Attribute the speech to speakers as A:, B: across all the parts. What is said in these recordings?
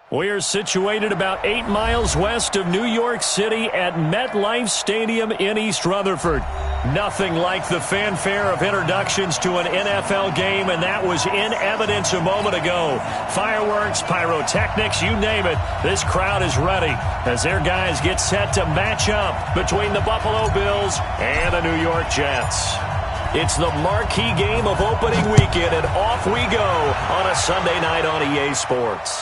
A: We're situated about 8 miles west of New York City at MetLife Stadium in East Rutherford. Nothing like the fanfare of introductions to an NFL game, and that was in evidence a moment ago. Fireworks, pyrotechnics, you name it. This crowd is ready as their guys get set to match up between the Buffalo Bills and the New York Jets. It's the marquee game of opening weekend, and off we go on a Sunday night on EA Sports.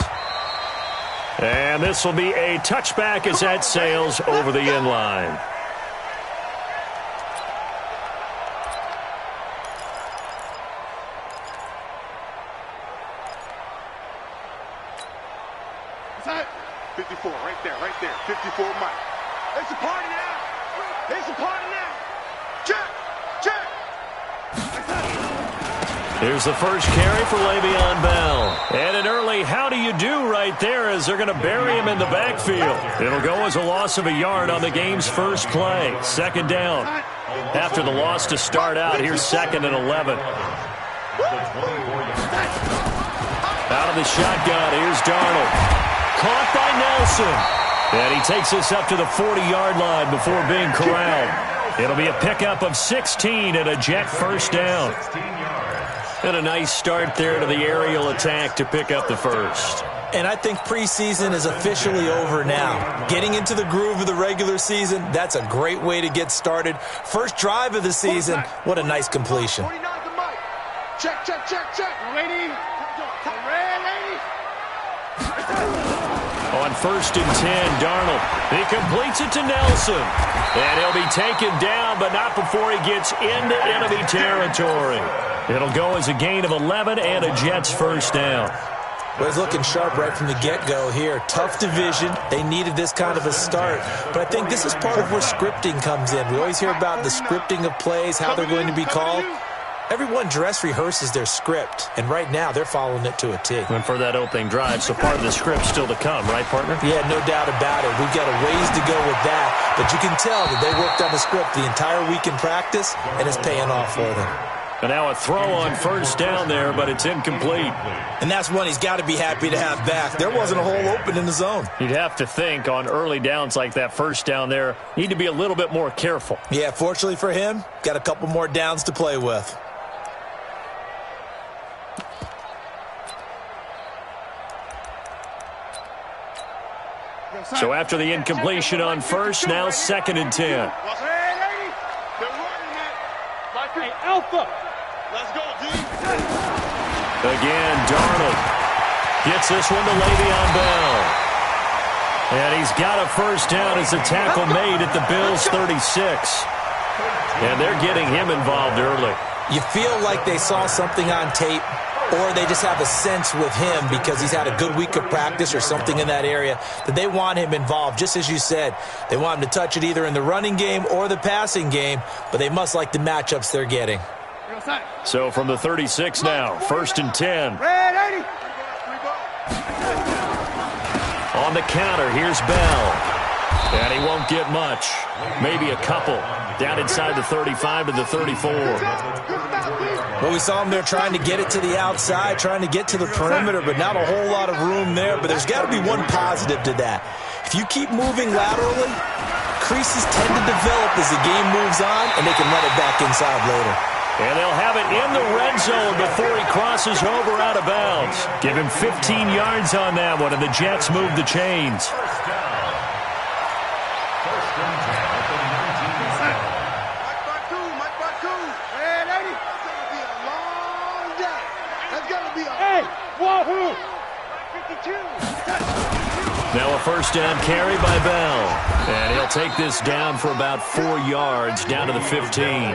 A: And this will be a touchback as that sails over the end line.
B: Inside. 54, right there. 54, Mike. It's a party now. Check.
A: Here's the first carry for Le'Veon Bell. And an early how do you do right there as they're going to bury him in the backfield. It'll go as a loss of a yard on the game's first play. Second down. After the loss to start out, here's 2nd and 11. Out of the shotgun, here's Darnold. Caught by Nelson. And he takes us up to the 40-yard line before being corralled. It'll be a pickup of 16 and a Jet first down. And a nice start there to the aerial attack to pick up the first.
C: And I think preseason is officially over now. Getting into the groove of the regular season, that's a great way to get started. First drive of the season, what a nice completion.
B: Check. Ready.
A: On 1st and 10, Darnold. He completes it to Nelson. And he'll be taken down, but not before he gets into enemy territory. It'll go as a gain of 11 and a Jets first down.
C: Well, he's looking sharp right from the get-go here. Tough division. They needed this kind of a start. But I think this is part of where scripting comes in. We always hear about the scripting of plays, how they're going to be called. Everyone dress rehearses their script, and right now they're following it to a T.
A: And for that opening drive, so part of the script still to come, right, partner?
C: Yeah, no doubt about it. We've got a ways to go with that, but you can tell that they worked on the script the entire week in practice, and it's paying off for them.
A: And now a throw on first down there, but it's incomplete.
C: And that's one he's got to be happy to have back. There wasn't a hole open in the zone.
A: You'd have to think on early downs like that first down there, need to be a little bit more careful.
C: Yeah, fortunately for him, got a couple more downs to play with.
A: So after the incompletion on first, now 2nd and 10.
B: Hey, Alpha. Let's go, D.
A: Again, Darnold gets this one to Le'Veon Bell. And he's got a first down as the tackle made at the Bills' 36. And they're getting him involved early.
C: You feel like they saw something on tape, or they just have a sense with him because he's had a good week of practice or something in that area that they want him involved. Just as you said, they want him to touch it either in the running game or the passing game, but they must like the matchups they're getting.
A: So from the 36 now, 1st and 10. On the counter, here's Bell. And he won't get much. Maybe a couple. Down inside the 35 to the 34.
C: Well, we saw him there trying to get it to the outside, trying to get to the perimeter, but not a whole lot of room there. But there's got to be one positive to that. If you keep moving laterally, creases tend to develop as the game moves on, and they can run it back inside later.
A: And they'll have it in the red zone before he crosses over out of bounds. Give him 15 yards on that one, and the Jets move the chains. Now a first down carry by Bell. And he'll take this down for about 4 yards, down to the 15.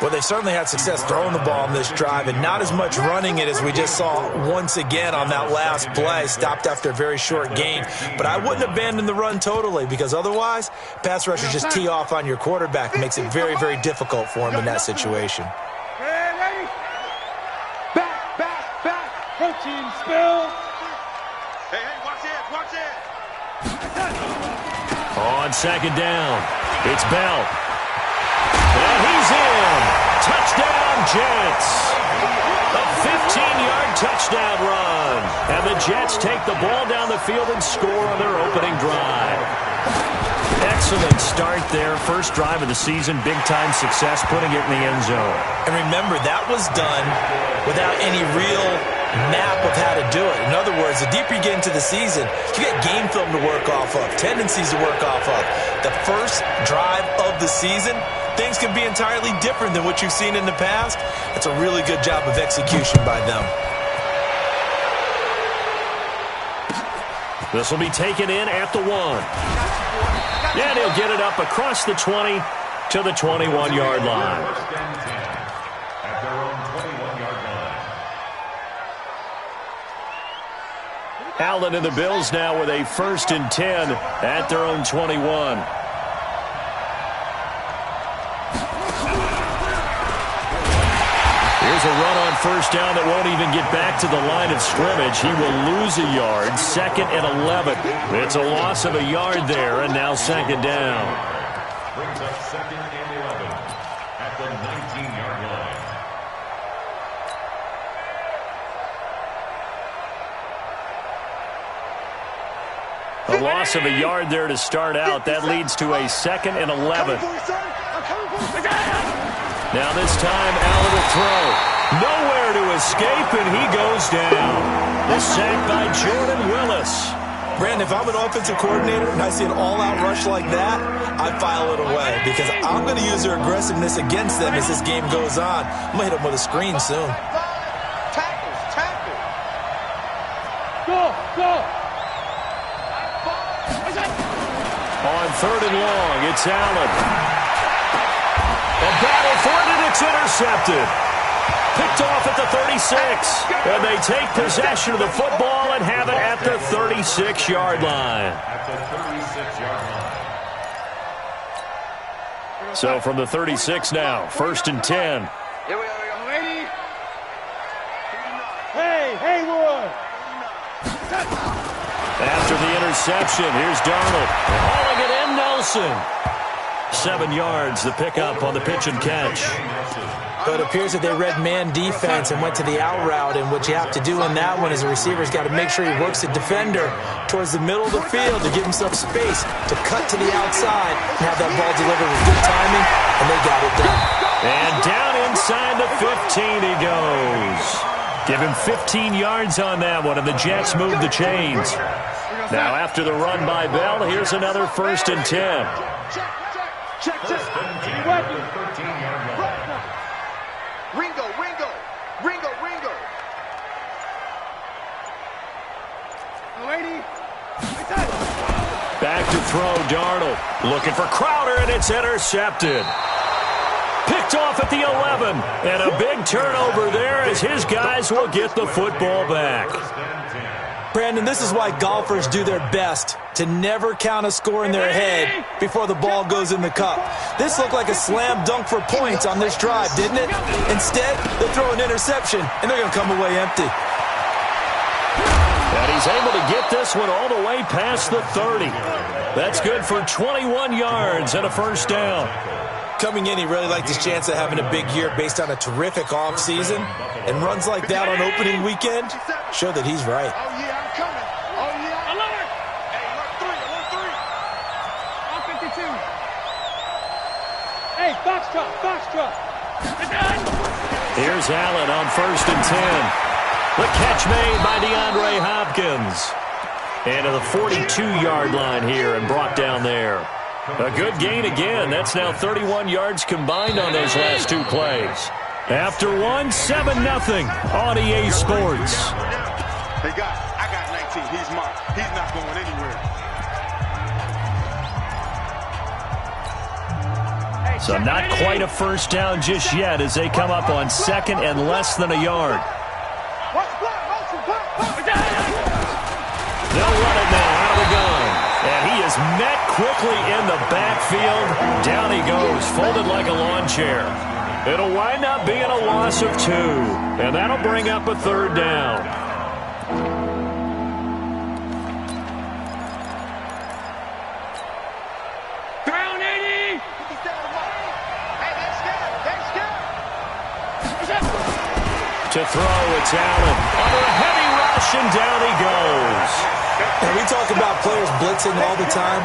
C: Well, they certainly had success throwing the ball in this drive and not as much running it as we just saw once again on that last play. Stopped after a very short gain. But I wouldn't abandon the run totally because otherwise, pass rushers just tee off on your quarterback. It makes it very, very difficult for him in that situation.
B: Back. Protein spill. Hey, watch it.
A: On 2nd down, it's Bell. And he's in. Touchdown, Jets. A 15-yard touchdown run. And the Jets take the ball down the field and score on their opening drive. Excellent start there. First drive of the season, big-time success, putting it in the end zone.
C: And remember, that was done without any real map of how to do it. In other words, the deeper you get into the season, you get game film to work off of, tendencies to work off of. The first drive of the season, things can be entirely different than what you've seen in the past. It's a really good job of execution by them.
A: This will be taken in at the 1. And he'll get it up across the 20 to the 21-yard line. Allen and the Bills now with a 1st and 10 at their own 21. Here's a run on first down that won't even get back to the line of scrimmage. He will lose a yard. 2nd and 11. It's a loss of a yard there, and now 2nd down.
D: Brings up 2nd and 11 at the 19-yard line.
A: A loss of a yard there to start out. That leads to a 2nd and 11. Now this time, Allen will throw. Nowhere to escape, and he goes down. The sack by Jordan Willis.
C: Brandon, if I'm an offensive coordinator and I see an all-out rush like that, I file it away because I'm going to use their aggressiveness against them as this game goes on. I'm going to hit them with a screen soon.
B: Tackle. Go.
A: On 3rd and long, it's Allen. A battle for it, and it's intercepted. Picked off at the 36. And they take possession of the football and have it at the 36-yard line. So from the 36 now, 1st and 10.
B: Here we are, young lady. Hey, Haywood.
A: After the interception, here's Darnold. Hauling it in, Nelson. 7 yards, the pickup on the pitch and catch.
C: But it appears that they read man defense and went to the out route, and what you have to do in that one is the receiver's got to make sure he works the defender towards the middle of the field to give himself space to cut to the outside and have that ball delivered with good timing, and they got it done.
A: And down inside the 15 he goes. Give him 15 yards on that one, and the Jets move the chains. Now after the run by Bell, here's another 1st and 10.
B: Check. Ringo. Lady.
A: Back to throw, Darnold. Looking for Crowder, and it's intercepted. Picked off at the 11. And a big turnover there as his guys will get the football back.
C: Brandon, this is why golfers do their best to never count a score in their head before the ball goes in the cup. This looked like a slam dunk for points on this drive, didn't it? Instead, they throw an interception, and they're going to come away empty.
A: And he's able to get this one all the way past the 30. That's good for 21 yards and a 1st down.
C: Coming in, he really liked his chance of having a big year based on a terrific offseason. And runs like that on opening weekend show that he's right.
B: Oh, yeah, I'm coming. Oh, yeah. Alert. Hey, alert 3. Hey, Foxtrot.
A: Here's Allen on 1st and 10. The catch made by DeAndre Hopkins. And to the 42-yard line here and brought down there. A good gain again. That's now 31 yards combined on those last 2 plays. After one, 7-0 on EA Sports.
B: Hey, guys, I got 19. He's mine. He's not going anywhere.
A: So not quite a 1st down just yet as they come up on 2nd and less than a yard. They'll run it now out of the gun. And he is met quickly in the backfield. Down he goes, folded like a lawn chair. It'll wind up being a loss of 2. And that'll bring up a 3rd down.
B: Down 80.
A: To throw, it's Allen. Under a heavy rush, and down he goes.
C: And we talk about players blitzing all the time.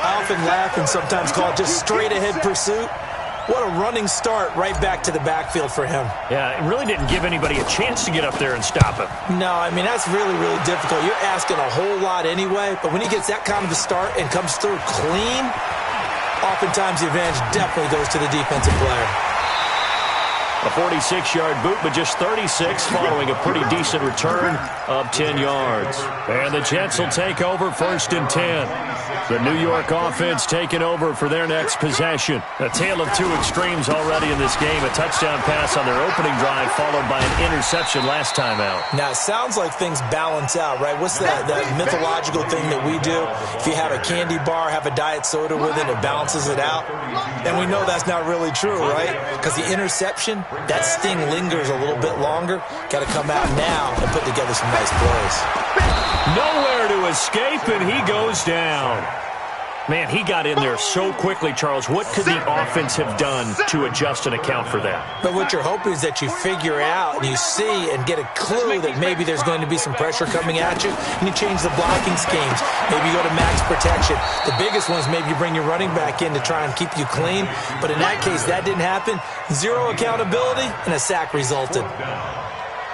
C: I often laugh and sometimes call it just straight-ahead pursuit. What a running start right back to the backfield for him.
A: Yeah, it really didn't give anybody a chance to get up there and stop him.
C: No, I mean, that's really, really difficult. You're asking a whole lot anyway, but when he gets that kind of a start and comes through clean, oftentimes the advantage definitely goes to the defensive player.
A: A 46-yard boot, but just 36 following a pretty decent return of 10 yards. And the Jets will take over 1st and 10. The New York offense taking over for their next possession. A tale of two extremes already in this game. A touchdown pass on their opening drive followed by an interception last time out.
C: Now, it sounds like things balance out, right? What's that mythological thing that we do? If you have a candy bar, have a diet soda with it, it balances it out. And we know that's not really true, right? Because the interception, that sting lingers a little bit longer. Got to come out now and put together some nice plays.
A: Nowhere to escape, and he goes down. Man, he got in there so quickly, Charles. What could the offense have done to adjust and account for that?
C: But what you're hoping is that you figure out and you see and get a clue that maybe there's going to be some pressure coming at you, and you change the blocking schemes. Maybe you go to max protection. The biggest one is maybe you bring your running back in to try and keep you clean. But in that case, that didn't happen. Zero accountability, and a sack resulted.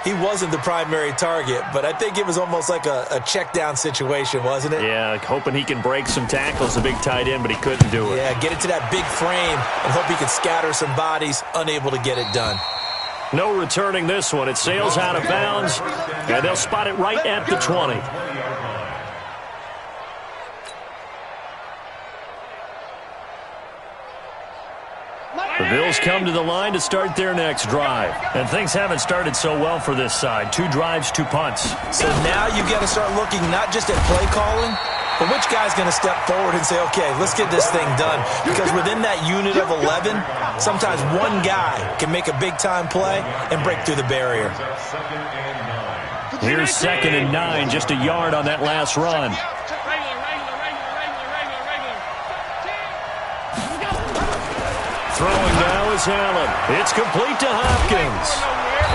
C: He wasn't the primary target, but I think it was almost like a check-down situation, wasn't it?
A: Yeah, hoping he can break some tackles, a big tight end, but he couldn't do it.
C: Yeah, get it to that big frame and hope he can scatter some bodies, unable to get it done.
A: No returning this one. It sails out of bounds, and they'll spot it right at the 20. The Bills come to the line to start their next drive. And things haven't started so well for this side. 2 drives, 2 punts.
C: So now you've got to start looking not just at play calling, but which guy's going to step forward and say, okay, let's get this thing done. Because within that unit of 11, sometimes one guy can make a big-time play and break through the barrier.
A: Here's 2nd and 9, just a yard on that last run. Throwing now is Allen. It's complete to Hopkins.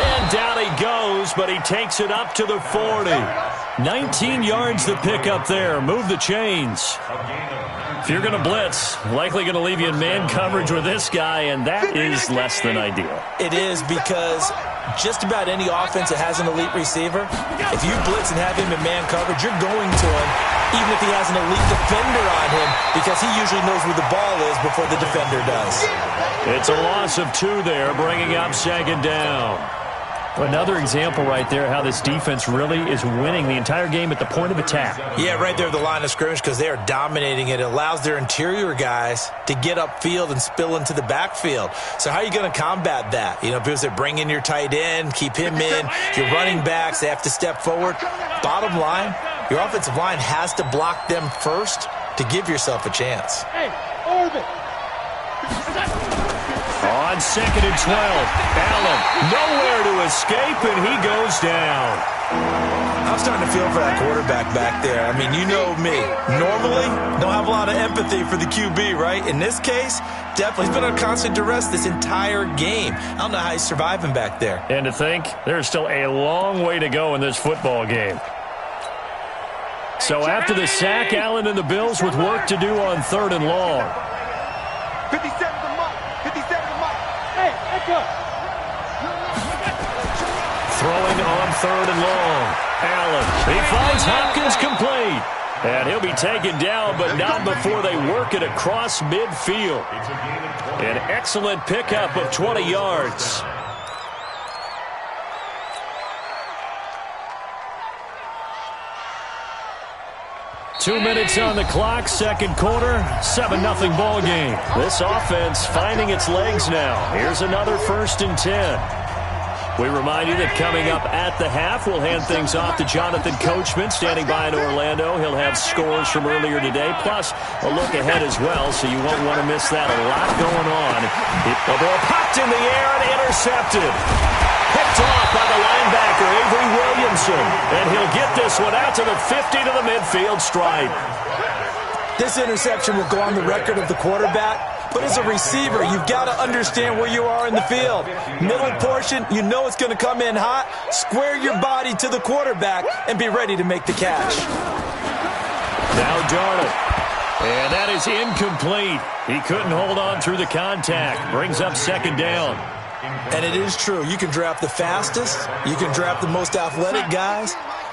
A: And down he goes, but he takes it up to the 40. 19 yards to pick up there. Move the chains. If you're going to blitz, likely going to leave you in man coverage with this guy, and that is less than ideal.
C: It is, because just about any offense that has an elite receiver, if you blitz and have him in man coverage, you're going to him, even if he has an elite defender on him, because he usually knows where the ball is before the defender does.
A: It's a loss of 2 there, bringing up 2nd down. Another example right there how this defense really is winning the entire game at the point of attack.
C: Yeah, right there at the line of scrimmage, because they are dominating it. It allows their interior guys to get upfield and spill into the backfield. So how are you going to combat that? You know, because they bring in your tight end, keep him in, your running backs, they have to step forward. Bottom line, your offensive line has to block them first to give yourself a chance.
B: Hey, Orbit.
A: On 2nd and 12, Allen nowhere to escape, and he goes down.
C: I'm starting to feel for that quarterback back there. I mean, you know me. Normally, don't have a lot of empathy for the QB, right? In this case, definitely. He's been under constant duress this entire game. I don't know how he's surviving back there.
A: And to think, there's still a long way to go in this football game. So after the sack, Allen and the Bills with work to do on 3rd and long.
B: 57 to Mike. 57 to Mike. Hey, echo.
A: Throwing on 3rd and long. Allen, he finds Hopkins complete. And he'll be taken down, but not before they work it across midfield. An excellent pickup of 20 yards. Two minutes on the clock, 2nd quarter, 7-0 ball game. This offense finding its legs now. Here's another 1st and 10. We remind you that coming up at the half, we'll hand things off to Jonathan Coachman, standing by in Orlando. He'll have scores from earlier today, plus a look ahead as well, so you won't want to miss that. A lot going on. The ball popped in the air and intercepted. Picked off by the linebacker, Avery Williamson. And he'll get this one out to the 50 to the midfield stripe.
C: This interception will go on the record of the quarterback But as a receiver, you've got to understand where you are in the field. Middle portion, you know it's going to come in hot. Square your body to the quarterback and be ready to make the catch.
A: Now Darnold. And that is incomplete. He couldn't hold on through the contact. Brings up second down.
C: And it is true. You can draft the fastest. You can draft the most athletic guys.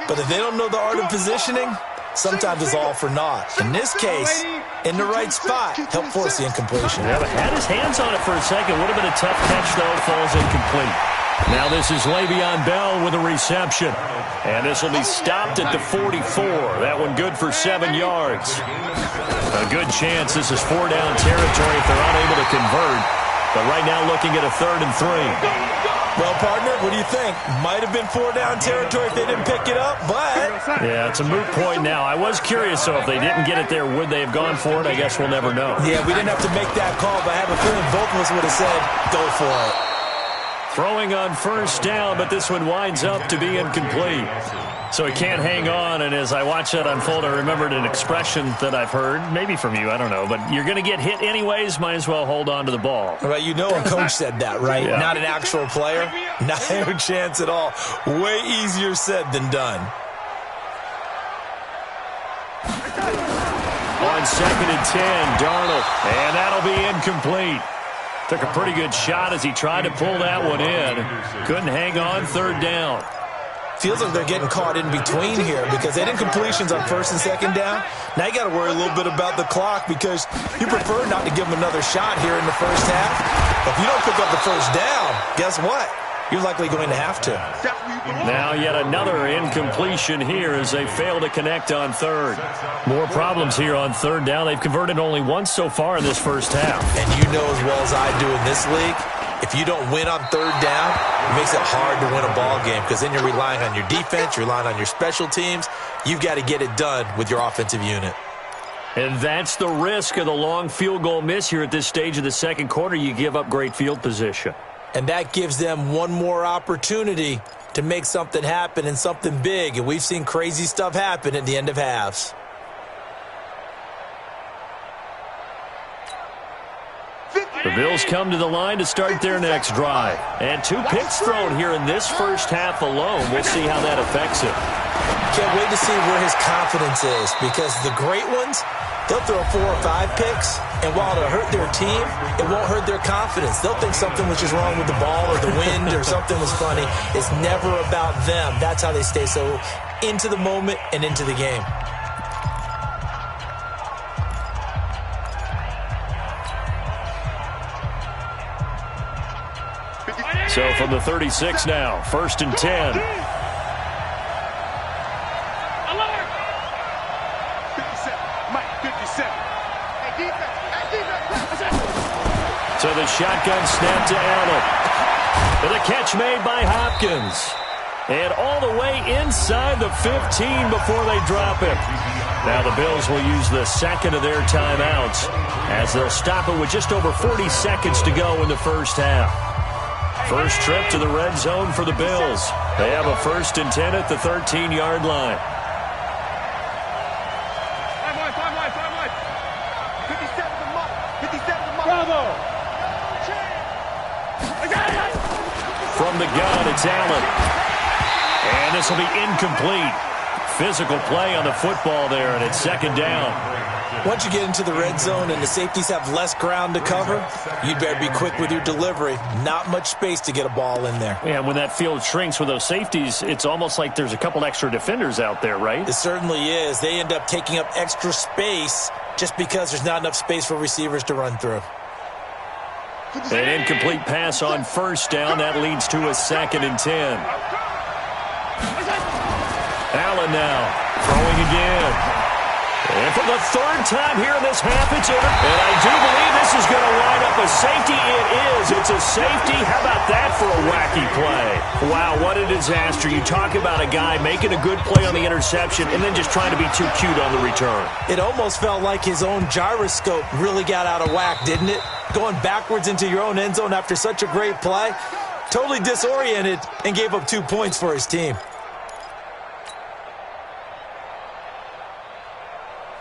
C: But if they don't know the art of positioning, sometimes it's all for naught. In this case, in the right spot, help force the incompletion.
A: Yeah, but had his hands on it for a second. Would have been a tough catch, though. Falls incomplete. Now this is Le'Veon Bell with a reception. And this will be stopped at the 44. That one good for 7 yards. A good chance this is 4-down territory if they're unable to convert. But right now looking at a 3rd and 3.
C: Well, partner, what do you think? Might have been 4-down territory if they didn't pick it up, but...
A: Yeah, it's a moot point now. I was curious, so if they didn't get it there, would they have gone for it? I guess we'll never know.
C: Yeah, we didn't have to make that call, but I have a feeling both of us would have said, go for it.
A: Throwing on first down, but this one winds up to be incomplete. So he can't hang on, and as I watch that unfold, I remembered an expression that I've heard, maybe from you, I don't know, but you're going to get hit anyways, might as well hold on to the ball.
C: Right, you know a coach said that, right?
A: Yeah.
C: Not an actual player. Not a chance at all. Way easier said than done.
A: On 2nd and 10, Darnold, and that'll be incomplete. Took a pretty good shot as he tried to pull that one in. Couldn't hang on, 3rd down.
C: Feels like they're getting caught in between here because they didn't completions on 1st and 2nd down. Now you got to worry a little bit about the clock because you prefer not to give them another shot here in the first half. But if you don't pick up the first down, guess what? You're likely going to have to.
A: Now yet another incompletion here as they fail to connect on 3rd. More problems here on 3rd down. They've converted only once so far in this first half.
C: And you know as well as I do in this league, if you don't win on 3rd down, it makes it hard to win a ball game because then you're relying on your defense, you're relying on your special teams. You've got to get it done with your offensive unit.
A: And that's the risk of the long field goal miss here at this stage of the second quarter. You give up great field position.
C: And that gives them one more opportunity to make something happen and something big. And we've seen crazy stuff happen at the end of halves.
A: The Bills come to the line to start their next drive. And 2 picks thrown here in this first half alone. We'll see how that affects him.
C: Can't wait to see where his confidence is because the great ones, they'll throw 4 or 5 picks, and while it'll hurt their team, it won't hurt their confidence. They'll think something was just wrong with the ball or the wind or something was funny. It's never about them. That's how they stay so into the moment and into the game.
A: So from the 36 now, 1st and 10. So the shotgun snap to Allen. With a catch made by Hopkins. And all the way inside the 15 before they drop it. Now the Bills will use the second of their timeouts as they'll stop it with just over 40 seconds to go in the first half. First trip to the red zone for the Bills. They have a 1st and 10 at the 13-yard line. From the gun, it's Allen. And this will be incomplete. Physical play on the football there, and it's 2nd down.
C: Once you get into the red zone and the safeties have less ground to cover, you'd better be quick with your delivery. Not much space to get a ball in there.
A: Yeah, when that field shrinks with those safeties, it's almost like there's a couple extra defenders out there, right?
C: It certainly is. They end up taking up extra space just because there's not enough space for receivers to run through.
A: An incomplete pass on 1st down. That leads to a 2nd and 10. Allen now throwing again. And for the 3rd time here in this half, it's in. And I do believe this is going to wind up a safety. It is. It's a safety. How about that for a wacky play? Wow, what a disaster. You talk about a guy making a good play on the interception and then just trying to be too cute on the return.
C: It almost felt like his own gyroscope really got out of whack, didn't it? Going backwards into your own end zone after such a great play. Totally disoriented and gave up 2 points for his team.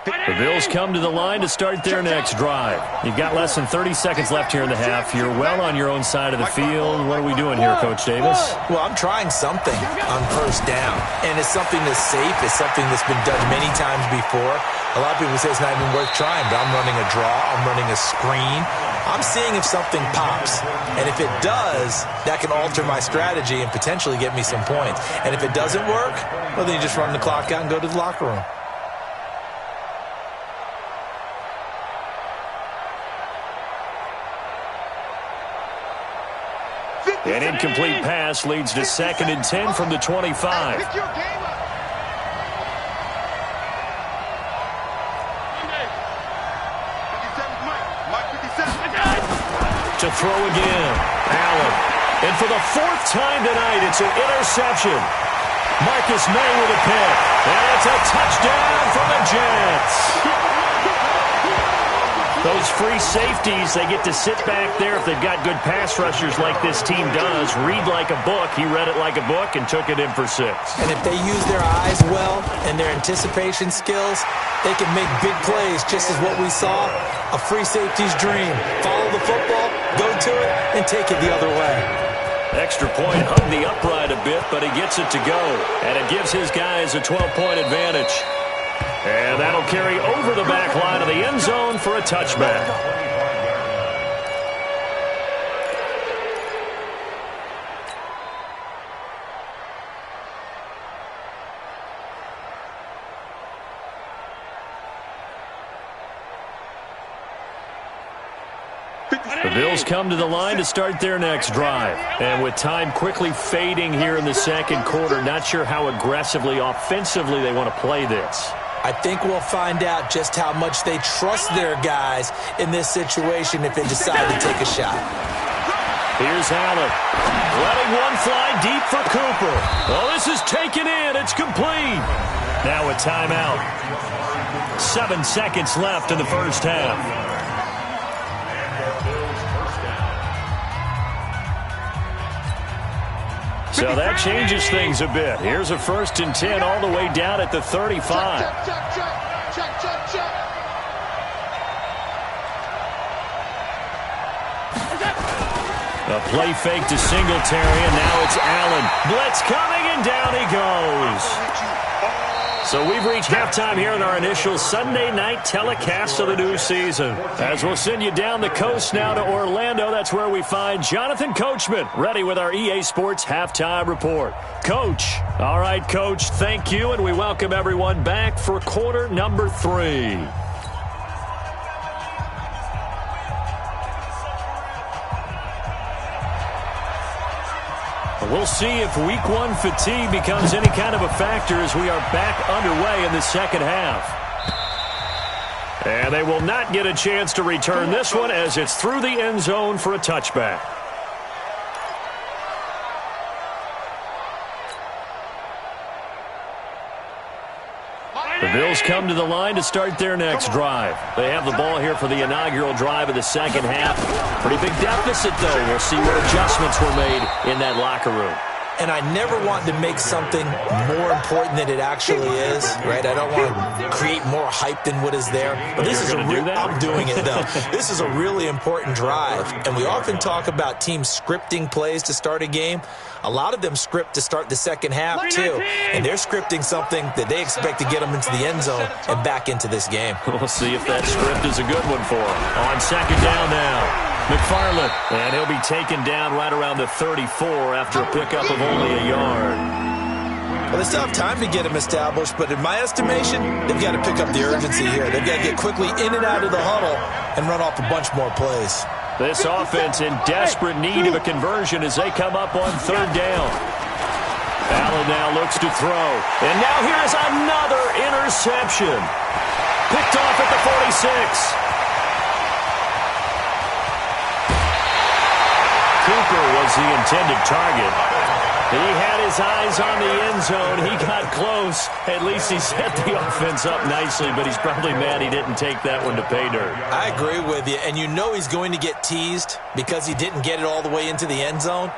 A: The Bills come to the line to start their next drive. You've got less than 30 seconds left here in the half. You're well on your own side of the field. What are we doing here, Coach Davis?
C: Well, I'm trying something on first down, and it's something that's safe. It's something that's been done many times before. A lot of people say it's not even worth trying, but I'm running a draw. I'm running a screen. I'm seeing if something pops, and if it does, that can alter my strategy and potentially get me some points. And if it doesn't work, well, then you just run the clock out and go to the locker room.
A: An incomplete pass leads to 2nd and 10 from the 25. To throw again, Allen. And for the 4th time tonight, it's an interception. Marcus May with a pick. And it's a touchdown for the Jets. Those free safeties, they get to sit back there if they've got good pass rushers like this team does. Read like a book. He read it like a book and took it in for 6.
C: And if they use their eyes well and their anticipation skills, they can make big plays, just as what we saw, a free safety's dream. Follow the football, go to it, and take it the other way.
A: Extra point hung the upright a bit, but he gets it to go. And it gives his guys a 12-point advantage. And that'll carry over the back line of the end zone for a touchback. The Bills come to the line to start their next drive. And with time quickly fading here in the second quarter, not sure how aggressively, offensively they want to play this.
C: I think we'll find out just how much they trust their guys in this situation if they decide to take a shot.
A: Here's Allen. Letting one fly deep for Cooper. Oh, this is taken in. It's complete. Now a timeout. 7 seconds left in the first half. So that changes things a bit. Here's a 1st and 10 all the way down at the 35. A play fake to Singletary, and now it's Allen. Blitz coming, and down he goes. So we've reached halftime here in our initial Sunday night telecast of the new season. As we'll send you down the coast now to Orlando, that's where we find Jonathan Coachman, ready with our EA Sports Halftime Report. Coach. All right, Coach, thank you, and we welcome everyone back for quarter number 3. We'll see if week 1 fatigue becomes any kind of a factor as we are back underway in the second half. And they will not get a chance to return this one as it's through the end zone for a touchback. The Bills come to the line to start their next drive. They have the ball here for the inaugural drive of the second half. Pretty big deficit, though. We'll see what adjustments were made in that locker room.
C: And I never want to make something more important than it actually is, right? I don't want to create more hype than what is there. But this is I'm doing it, though. This is a really important drive. And we often talk about teams scripting plays to start a game. A lot of them script to start the second half, too. And they're scripting something that they expect to get them into the end zone and back into this game.
A: We'll see if that script is a good one for them. On second down now. McFarland, and he'll be taken down right around the 34 after a pickup of only a yard.
C: Well, they still have time to get him established, but in my estimation, they've got to pick up the urgency here. They've got to get quickly in and out of the huddle and run off a bunch more plays.
A: This offense in desperate need of a conversion as they come up on third down. Allen now looks to throw. And now here is another interception. Picked off at the 46. Cooper was the intended target. He had his eyes on the end zone. He got close. At least he set the offense up nicely, but he's probably mad he didn't take that one to pay dirt.
C: I agree with you, and you know he's going to get teased because he didn't get it all the way into the end zone.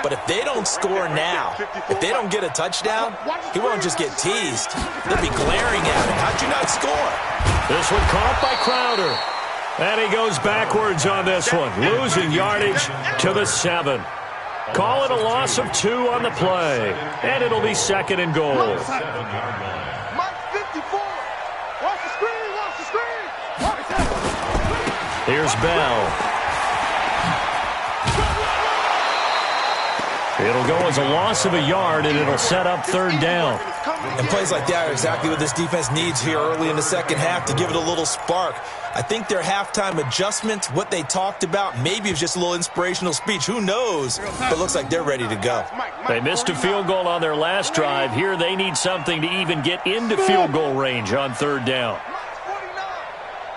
C: But if they don't score now, if they don't get a touchdown, he won't just get teased. They'll be glaring at him. How'd you not score?
A: This one caught by Crowder. And he goes backwards on this one, losing yardage to the 7. Call it a loss of 2 on the play. And it'll be 2nd and goal.
B: Mike 54. Watch the screen, watch the screen.
A: Here's Bell. It'll go as a loss of a yard, and it'll set up 3rd down.
C: And plays like that are exactly what this defense needs here early in the second half to give it a little spark. I think their halftime adjustment, what they talked about, maybe it was just a little inspirational speech. Who knows? But it looks like they're ready to go.
A: They missed a field goal on their last drive. Here they need something to even get into field goal range on 3rd down.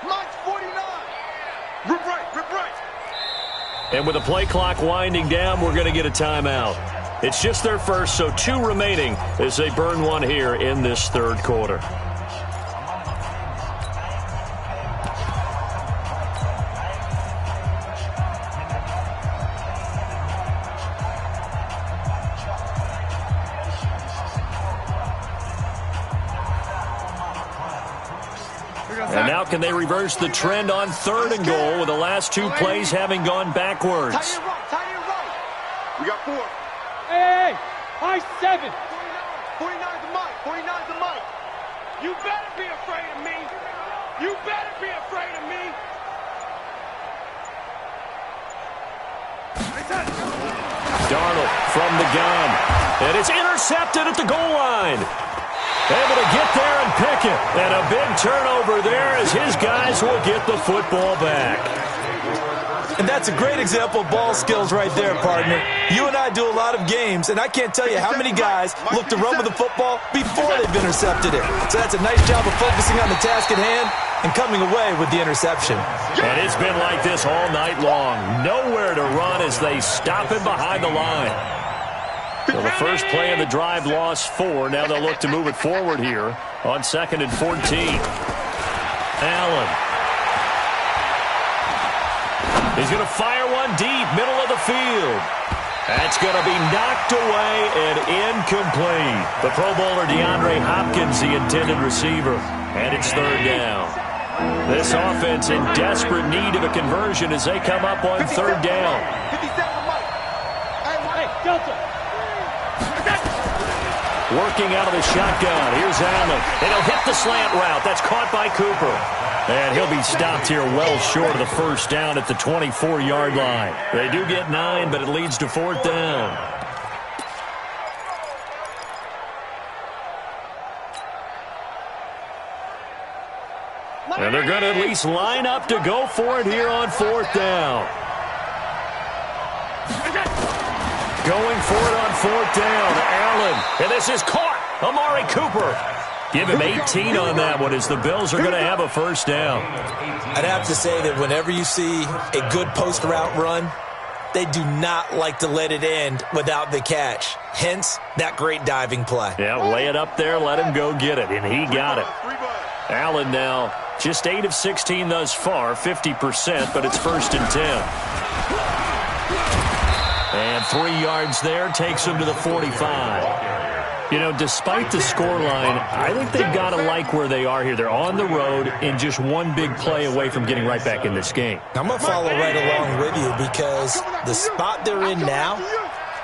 B: Mike's 49. Rip right, rip right.
A: And with the play clock winding down, we're going to get a timeout. It's just their first, so 2 remaining as they burn one here in this 3rd quarter. And now can they reverse the trend on 3rd and goal with the last 2 plays having gone backwards?
B: Tight end right. We got 4.
E: Hey, high 7.
B: 49's the Mike. 49's the Mike. You better be afraid of me. You better be afraid of me.
A: Darnold from the gun. And it's intercepted at the goal line. Able to get there and pick it. And a big turnover there as his guys will get the football back.
C: And that's a great example of ball skills right there, partner. You and I do a lot of games, and I can't tell you how many guys look to run with the football before they've intercepted it. So that's a nice job of focusing on the task at hand and coming away with the interception.
A: And it's been like this all night long. Nowhere to run as they stop him behind the line. So the first play of the drive lost 4. Now they'll look to move it forward here on 2nd and 14. Allen. He's going to fire one deep, middle of the field. That's going to be knocked away and incomplete. The Pro Bowler DeAndre Hopkins, the intended receiver. And it's 3rd down. This offense in desperate need of a conversion as they come up on 3rd down.
B: 57 Mike. Hey,
E: Delta.
A: Working out of the shotgun. Here's Allen. And he'll hit the slant route. That's caught by Cooper. And he'll be stopped here well short of the 1st down at the 24-yard line. They do get 9, but it leads to 4th down. And they're going to at least line up to go for it here on 4th down. Going for it on 4th down. Allen. And this is caught. Amari Cooper. Give him 18 on that one as the Bills are going to have a 1st down.
C: I'd have to say that whenever you see a good post route run, they do not like to let it end without the catch. Hence, that great diving play.
A: Yeah, lay it up there, let him go get it, and he got it. Allen now just 8 of 16 thus far, 50%, but it's 1st and 10. And 3 yards there takes him to the 45. You know, despite the scoreline, I think they've got to like where they are here. They're on the road and just one big play away from getting right back in this game.
C: I'm going to follow right along with you because the spot they're in now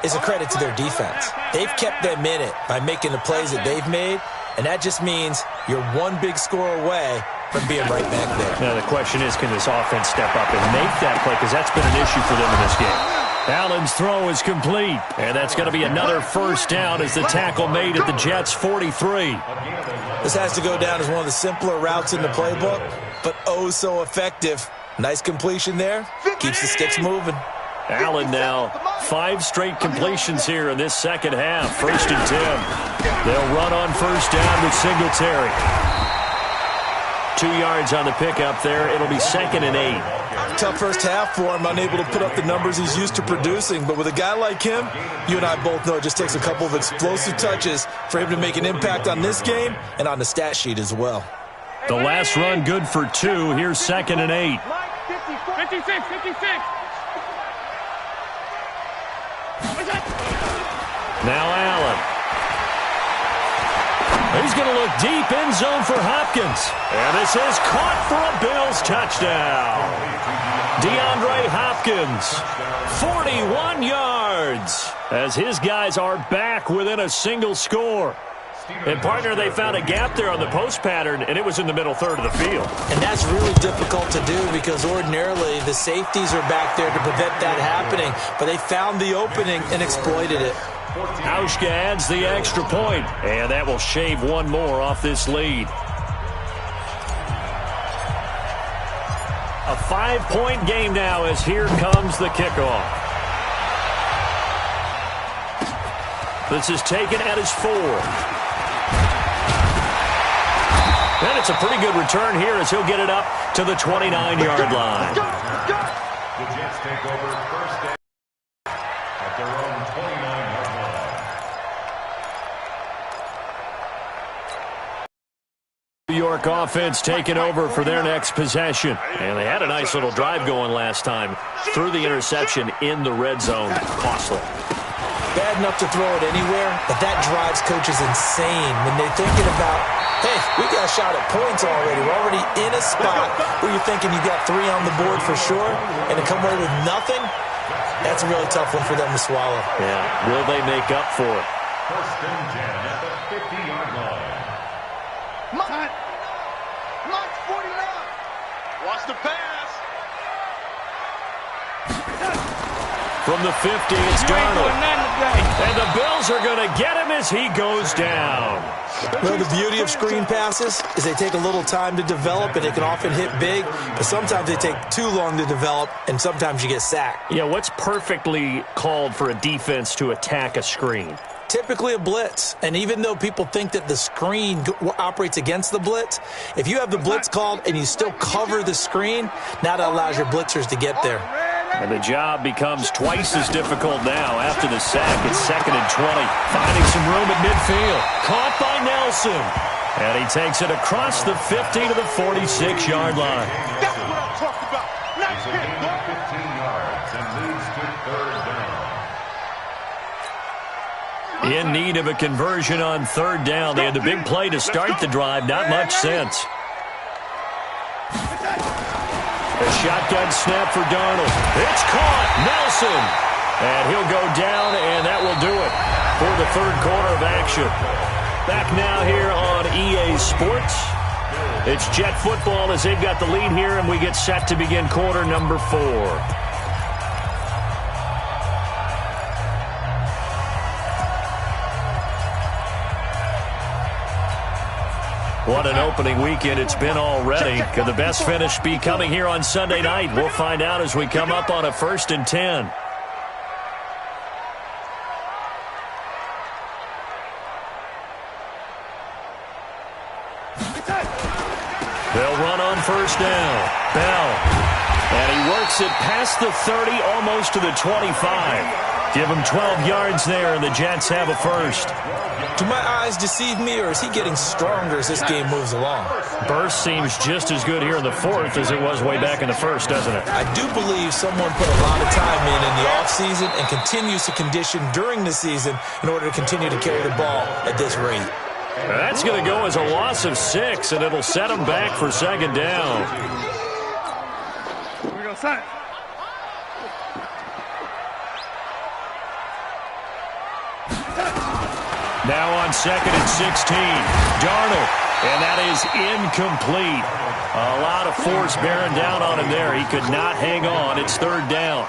C: is a credit to their defense. They've kept them in it by making the plays that they've made, and that just means you're one big score away from being right back there.
A: Now, the question is, can this offense step up and make that play? Because that's been an issue for them in this game. Allen's throw is complete, and that's going to be another 1st down as the tackle made at the Jets' 43.
C: This has to go down as one of the simpler routes in the playbook, but oh so effective. Nice completion there. Keeps the sticks moving.
A: Allen now 5 straight completions here in this second half. 1st and 10. They'll run on 1st down with Singletary. 2 yards on the pickup there. It'll be 2nd and 8.
C: tough first half for him, unable to put up the numbers he's used to producing. But with a guy like him, you and I both know it just takes a couple of explosive touches for him to make an impact on this game and on the stat sheet as well.
A: The last run good for 2. Here's 2nd and 8.
E: 56, 56.
A: Now Allen. He's going to look deep end zone for Hopkins. And this is caught for a Bills touchdown. DeAndre Hopkins, 41 yards, as his guys are back within a single score. And, partner, they found a gap there on the post pattern, and it was in the middle third of the field.
C: And that's really difficult to do because ordinarily the safeties are back there to prevent that happening. But they found the opening and exploited it.
A: Hauschka adds the extra point, and that will shave one more off this lead. A 5-point game now as here comes the kickoff. This is taken at his 4. And it's a pretty good return here as he'll get it up to the 29-yard line.
D: The Jets take over first down at their own 29-yard line.
A: New York offense taking over for their next possession. And they had a nice little drive going last time. Threw the interception in the red zone. Costly.
C: Bad enough to throw it anywhere, but that drives coaches insane when they're thinking about, hey, we got a shot at points already. We're already in a spot where you're thinking you got 3 on the board for sure, and to come away with nothing, that's a really tough one for them to swallow.
A: Yeah, will they make up for it?
D: First and 10 at the 50-yard line.
B: Mike 49. Watch the pass.
A: From the 50, it's Darnold. And the Bills are going to get him as he goes down.
C: Well, the beauty of screen passes is they take a little time to develop, and they can often hit big, but sometimes they take too long to develop, and sometimes you get sacked.
A: Yeah, what's perfectly called for a defense to attack a screen?
C: Typically a blitz, and even though people think that the screen operates against the blitz, if you have the blitz called and you still cover the screen, now that allows your blitzers to get there.
A: And the job becomes twice as difficult now after the sack. It's 2nd and 20. Finding some room at midfield. Caught by Nelson. And he takes it across the 50 to the 46-yard line.
B: That's what I'm talking about. Nice
D: It's a
B: hit,
D: gain
B: boy.
D: of 15 yards and leads to third down.
A: In need of a conversion on third down. They had the big play to start the drive. Not much sense. A shotgun snap for Darnold. It's caught. Nelson. And he'll go down, and that will do it for the third quarter of action. Back now here on EA Sports. It's Jet football as they've got the lead here, and we get set to begin quarter number 4. What an opening weekend it's been already. Could the best finish be coming here on Sunday night? We'll find out as we come up on a 1st and 10. They'll run on first down. Bell. And he works it past the 30, almost to the 25. Give him 12 yards there, and the Jets have a first.
C: Do my eyes deceive me, or is he getting stronger as this game moves along?
A: Burst seems just as good here in the 4th as it was way back in the 1st, doesn't it?
C: I do believe someone put a lot of time in the offseason and continues to condition during the season in order to continue to carry the ball at this rate.
A: That's going to go as a loss of 6, and it'll set him back for 2nd down.
E: Here we go, son.
A: Now on 2nd and 16, Darnold, and that is incomplete. A lot of force bearing down on him there. He could not hang on. It's 3rd down.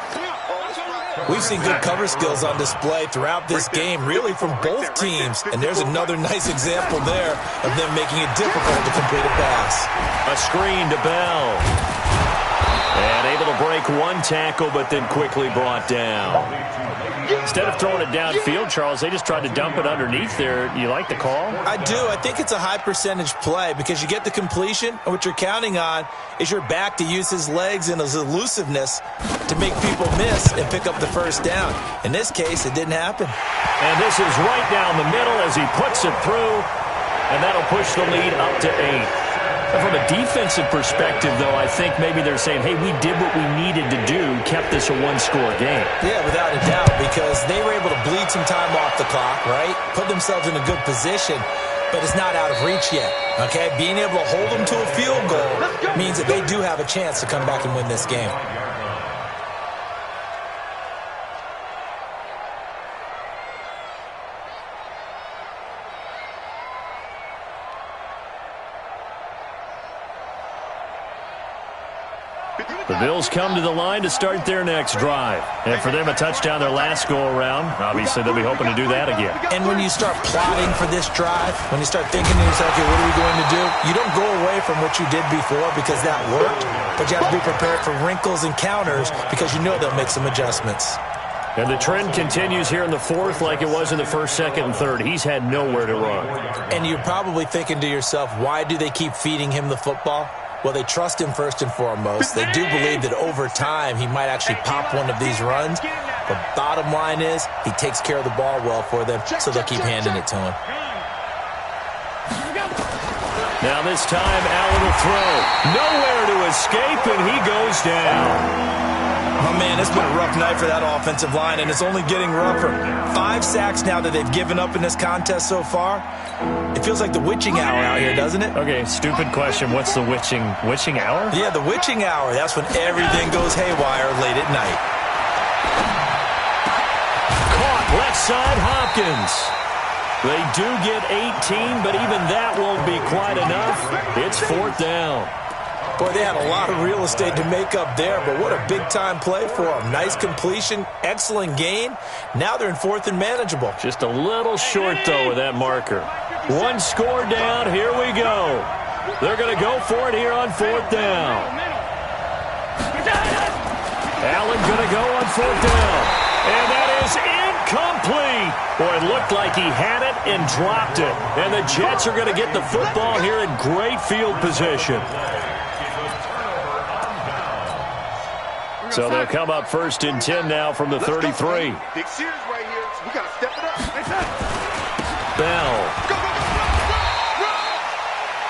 C: We've seen good cover skills on display throughout this game, really from both teams, and there's another nice example there of them making it difficult to complete a pass.
A: A screen to Bell. And able to break one tackle, but then quickly brought down. Instead of throwing it downfield, Charles, they just tried to dump it underneath there. You like the call?
C: I do. I think it's a high-percentage play because you get the completion, and what you're counting on is your back to use his legs and his elusiveness to make people miss and pick up the first down. In this case, it didn't happen.
A: And this is right down the middle as he puts it through, and that'll push the lead up to 8. And from a defensive perspective, though, I think maybe they're saying, hey, we did what we needed to do, kept this a one-score game.
C: Yeah, without a doubt, because they were able to bleed some time off the clock, right? Put themselves in a good position, but it's not out of reach yet, okay? Being able to hold them to a field goal means that they do have a chance to come back and win this game.
A: The Bills come to the line to start their next drive. And for them, a touchdown their last go-around. Obviously, they'll be hoping to do that again.
C: And when you start plotting for this drive, when you start thinking to yourself, okay, what are we going to do? You don't go away from what you did before because that worked, but you have to be prepared for wrinkles and counters because you know they'll make some adjustments.
A: And the trend continues here in the fourth like it was in the first, second, and third. He's had nowhere to run.
C: And you're probably thinking to yourself, why do they keep feeding him the football? Well, they trust him first and foremost. They do believe that over time he might actually pop one of these runs. But bottom line is he takes care of the ball well for them, so they'll keep handing it to him.
A: Now this time, Allen will throw. Nowhere to escape, and he goes down.
C: Oh, man, it's been a rough night for that offensive line, and it's only getting rougher. 5 sacks now that they've given up in this contest so far. It feels like the witching hour out here, doesn't it?
A: Okay, stupid question. What's the witching hour?
C: Yeah, the witching hour. That's when everything goes haywire late at night.
A: Caught left side, Hopkins. They do get 18, but even that won't be quite enough. It's 4th down.
C: Boy, they had a lot of real estate to make up there, but what a big-time play for them. Nice completion, excellent gain. Now they're in 4th and manageable.
A: Just a little short, though, with that marker. 1 score down. Here we go. They're going to go for it here on 4th down. Allen going to go on 4th down. And that is incomplete. Boy, it looked like he had it and dropped it. And the Jets are going to get the football here in great field position. So they'll come up 1st and 10 now from the 33.
B: Big series right here. We got to step it up.
A: Bell.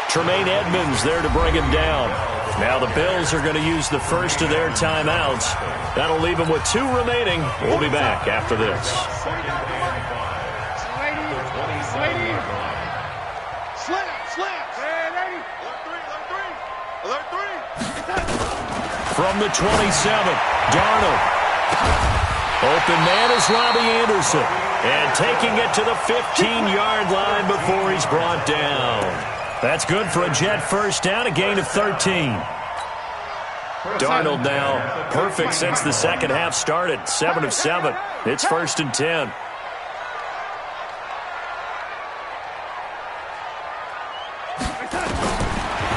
A: Tremaine Edmonds there to bring him down. Now the Bills are going to use the first of their timeouts. That'll leave them with 2 remaining. We'll be back after this. From the 27, Darnold. Open man is Robbie Anderson. And taking it to the 15-yard line before he's brought down. That's good for a Jet first down, a gain of 13. Darnold now perfect since the second half started, 7 of 7. It's 1st and 10.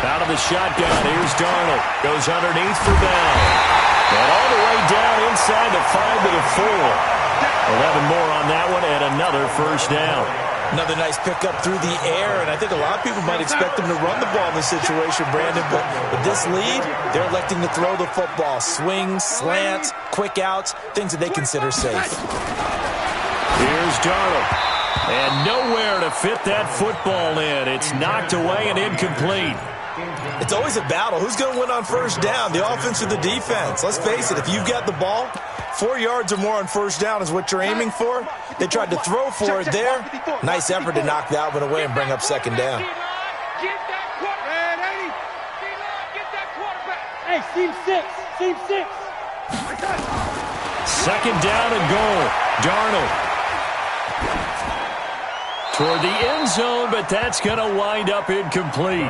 A: Out of the shotgun, here's Darnold. Goes underneath for Bell. And all the way down inside the 5 to the 4. 11 more on that one and another first down.
C: Another nice pickup through the air, and I think a lot of people might expect them to run the ball in this situation, Brandon, but with this lead, they're electing to throw the football. Swings, slants, quick outs, things that they consider safe.
A: Here's Darnold. And nowhere to fit that football in. It's knocked away and incomplete.
C: It's always a battle. Who's going to win on first down, the offense or the defense? Let's face it, if you've got the ball, 4 yards or more on first down is what you're aiming for. They tried to throw for it there. Nice effort to knock that one away and bring up second down.
E: Hey, team 6. Team 6.
A: Second down and goal. Darnold toward the end zone, but that's going to wind up incomplete.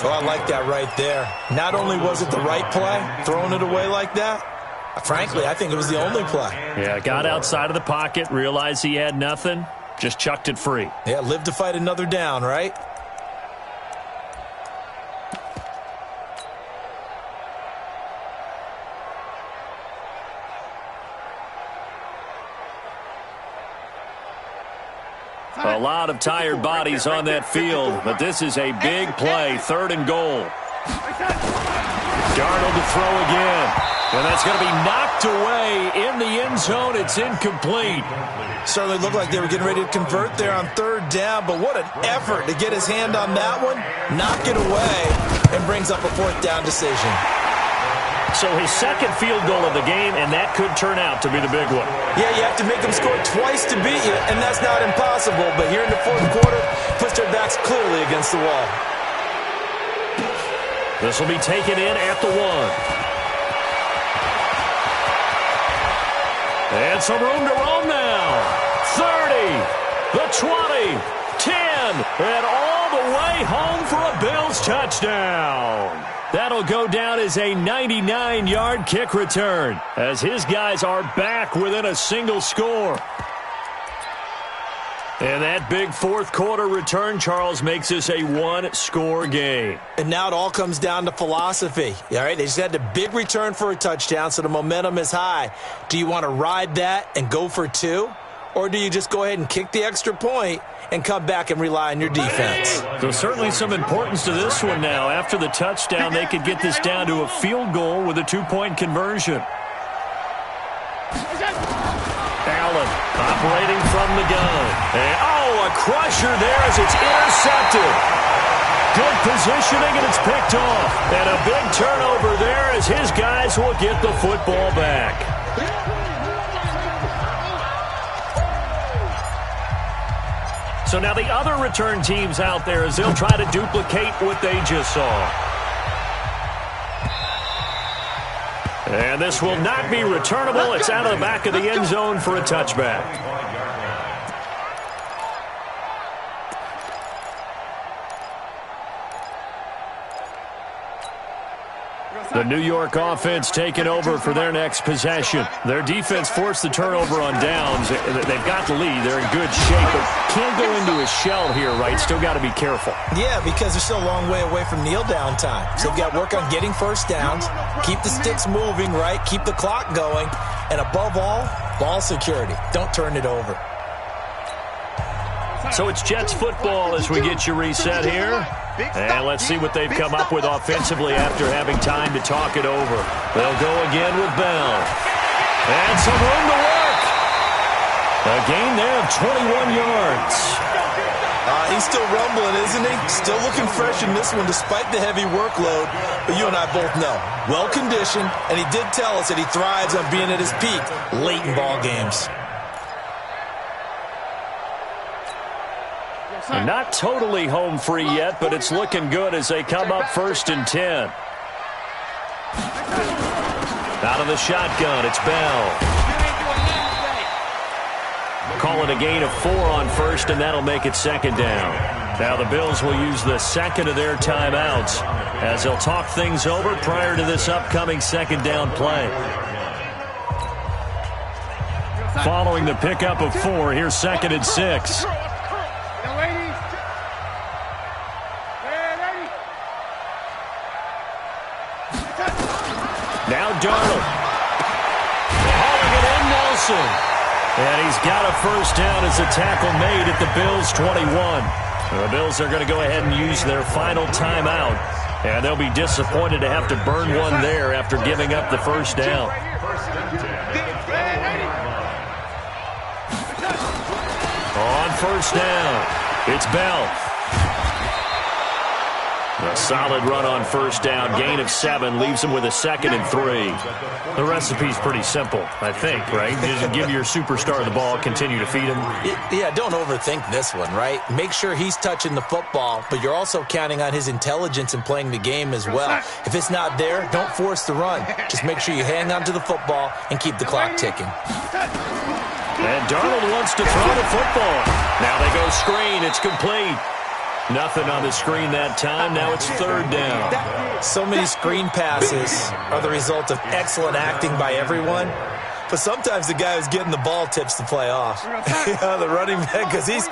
C: Oh, I like that right there. Not only was it the right play, throwing it away like that, frankly, I think it was the only play.
A: Yeah, got outside of the pocket, realized he had nothing, just chucked it free.
C: Yeah, live to fight another down, right?
A: A lot of tired bodies on that field, but this is a big play, 3rd and goal. Darnold to throw again. And that's going to be knocked away in the end zone. It's incomplete.
C: Certainly looked like they were getting ready to convert there on 3rd down, but what an effort to get his hand on that one, knock it away, and brings up a 4th down decision.
A: So his 2nd field goal of the game, and that could turn out to be the big one.
C: Yeah, you have to make them score twice to beat you, and that's not impossible. But here in the 4th quarter, puts their backs clearly against the wall.
A: This will be taken in at the 1. And some room to roam now. 30, the 20, 10, and all the way home for a Bills touchdown. That'll go down as a 99-yard kick return as his guys are back within a single score. And that big 4th quarter return, Charles, makes this a 1-score game.
C: And now it all comes down to philosophy. All right, they just had a big return for a touchdown, so the momentum is high. Do you want to ride that and go for 2? Or do you just go ahead and kick the extra point and come back and rely on your defense?
A: So certainly some importance to this one now. After the touchdown, they could get this down to a field goal with a 2-point conversion. Allen operating from the gun. And, a crusher there as it's intercepted. Good positioning, and it's picked off. And a big turnover there as his guys will get the football back. So now the other return teams out there as they'll try to duplicate what they just saw. And this will not be returnable. It's out of the back of the end zone for a touchback. The New York offense taking over for their next possession. Their defense forced the turnover on downs. They've got the lead. They're in good shape, but can't go into a shell here, right? Still got to be careful.
C: Yeah, because they're still a long way away from kneel down time. So they've got to work on getting first downs, keep the sticks moving, right? Keep the clock going, and above all, ball security. Don't turn it over.
A: So it's Jets football as we get you reset here. And let's see what they've come up with offensively after having time to talk it over. They'll go again with Bell. And some room to work. A gain there of 21 yards.
C: He's still rumbling, isn't he? Still looking fresh in this one despite the heavy workload. But you and I both know, well-conditioned, and he did tell us that he thrives on being at his peak late in ball games.
A: Not totally home free yet, but it's looking good as they come up 1st and 10. Out of the shotgun, it's Bell. Call it a gain of 4 on 1st, and that'll make it 2nd down. Now the Bills will use the 2nd of their timeouts as they'll talk things over prior to this upcoming 2nd down play. Following the pickup of 4, here's 2nd and 6. Now Darnold. Hauling it in, Nelson. And he's got a first down as a tackle made at the Bills' 21. The Bills are going to go ahead and use their final timeout. And they'll be disappointed to have to burn one there after giving up the first down. On first down, it's Bell. A solid run on first down. Gain of 7 leaves him with a 2nd and 3. The recipe's pretty simple, I think, right? Just give your superstar the ball, continue to feed him.
C: Yeah, don't overthink this one, right? Make sure he's touching the football, but you're also counting on his intelligence in playing the game as well. If it's not there, don't force the run. Just make sure you hang on to the football and keep the clock ticking.
A: And Darnold wants to throw the football. Now they go screen. It's complete. Nothing on the screen that time. Now it's 3rd down.
C: So many screen passes are the result of excellent acting by everyone. But sometimes the guy who's getting the ball tips the play off. The running back, because he's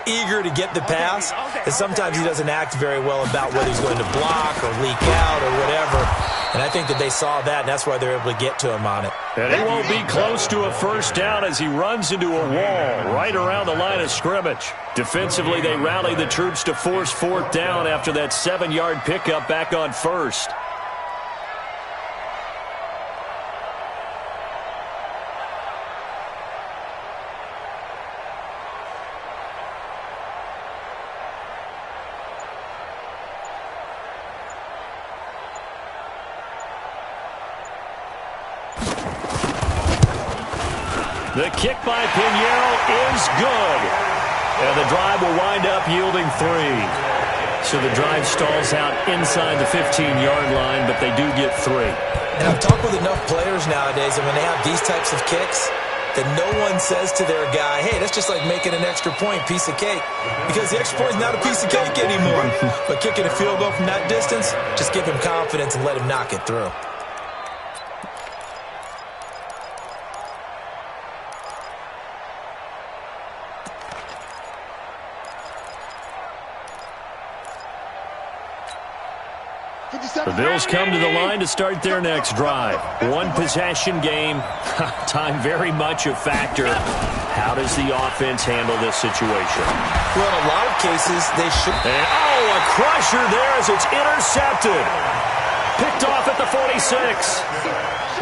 C: eager to get the pass. And sometimes he doesn't act very well about whether he's going to block or leak out or whatever. And I think that they saw that, and that's why they're able to get to him on it.
A: And he won't be close to a first down as he runs into a wall right around the line of scrimmage. Defensively, they rally the troops to force fourth down after that 7-yard pickup back on first. The kick by Pinheiro is good. And the drive will wind up yielding 3. So the drive stalls out inside the 15-yard line, but they do get 3.
C: And I've talked with enough players nowadays, and when they have these types of kicks, that no one says to their guy, hey, that's just like making an extra point, piece of cake. Because the extra point is not a piece of cake anymore. But kicking a field goal from that distance, just give him confidence and let him knock it through.
A: The Bills come to the line to start their next drive. One-possession game. Time very much a factor. How does the offense handle this situation?
C: Well, in a lot of cases, they should.
A: And, a crusher there as it's intercepted. Picked off at the 46.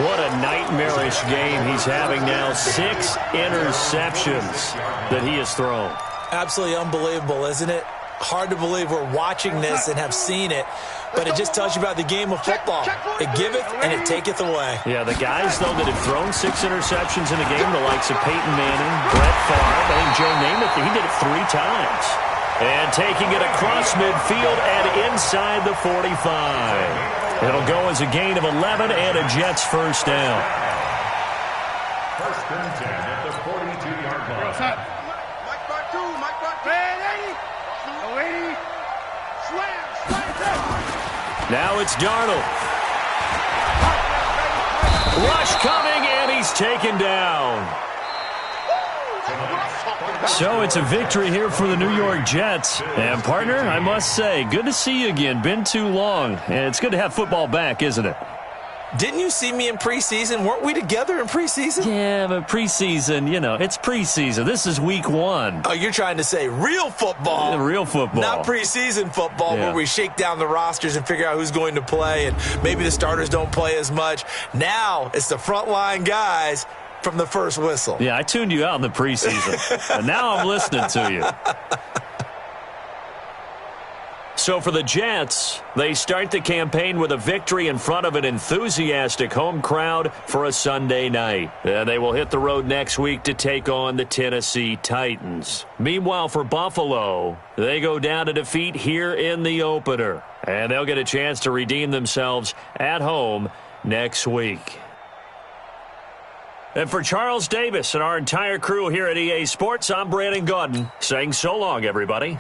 A: What a nightmarish game he's having now. 6 interceptions that he has thrown.
C: Absolutely unbelievable, isn't it? Hard to believe we're watching this and have seen it, but it just tells you about the game of football. It giveth and it taketh away.
A: Yeah, the guys, though, that have thrown 6 interceptions in a game, the likes of Peyton Manning, Brett Favre, I think Joe Namath, he did it 3 times. And taking it across midfield and inside the 45. It'll go as a gain of 11 and a Jets first down.
D: First and 10 at the 42-yard line.
A: Now it's Darnold. Rush coming, and he's taken down. So it's a victory here for the New York Jets. And, partner, I must say, good to see you again. Been too long. And it's good to have football back, isn't it?
C: Didn't you see me in preseason? Weren't we together in preseason?
A: Yeah, but preseason, it's preseason. This is week 1.
C: Oh, you're trying to say real football.
A: Real football.
C: Not preseason football where we shake down the rosters and figure out who's going to play, and maybe the starters don't play as much. Now it's the frontline guys from the first whistle.
A: Yeah, I tuned you out in the preseason. And now I'm listening to you. So for the Jets, they start the campaign with a victory in front of an enthusiastic home crowd for a Sunday night. They will hit the road next week to take on the Tennessee Titans. Meanwhile, for Buffalo, they go down to defeat here in the opener. And they'll get a chance to redeem themselves at home next week. And for Charles Davis and our entire crew here at EA Sports, I'm Brandon Gaudin saying so long, everybody.